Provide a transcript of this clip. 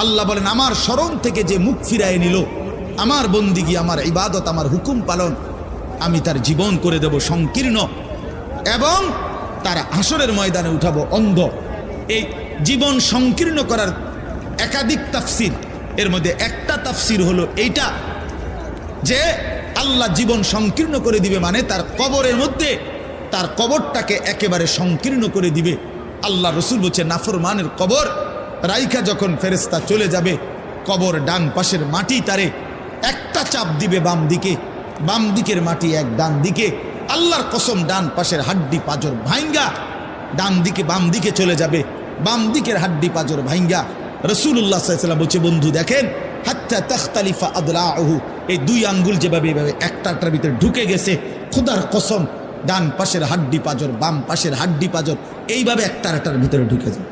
আল্লাহ বলেন আমার শরণ থেকে যে মুখ ফিরায় নিল, আমার বন্দিগি, আমার ইবাদত, আমার হুকুম পালন, আমি তার জীবন করে দেব সংকীর্ণ এবং তার হাসরের ময়দানে উঠাবো অন্ধ। এই জীবন সংকীর্ণ করার একাধিক তাফসির, এর মধ্যে একটা তাফসির হলো এইটা যে আল্লাহ জীবন সংকীর্ণ করে দিবে মানে তার কবরের মধ্যে তার কবরটাকে একেবারে সংকীর্ণ করে দিবে। আল্লাহ রসুল বলছে নাফরমানের কবর রাইখা যখন ফেরেশতা চলে যাবে, কবর ডান পাশের মাটি তারে একটা চাপ দিবে বাম দিকে, বাম দিকের মাটি এক ডান দিকে, আল্লাহর কসম ডান পাশের হাড্ডি পাজর ভাঙ্গা ডান দিকে বাম দিকে চলে যাবে, বাম দিকের হাড্ডি পাজর ভাঙ্গা। রাসূলুল্লাহ সাল্লাল্লাহু আলাইহি ওয়াসাল্লাম বলছে বন্ধু দেখেন হাত্তা তাখতালিফা আদলাউহু, এই দুই আঙ্গুল যেভাবে এভাবে একটার ভিতরে ঢুকে গেছে, খোদার কসম ডান পাশের হাড্ডি পাজর বাম পাশের হাড্ডি পাজর এইভাবে একটার ভিতরে ঢুকে যায়।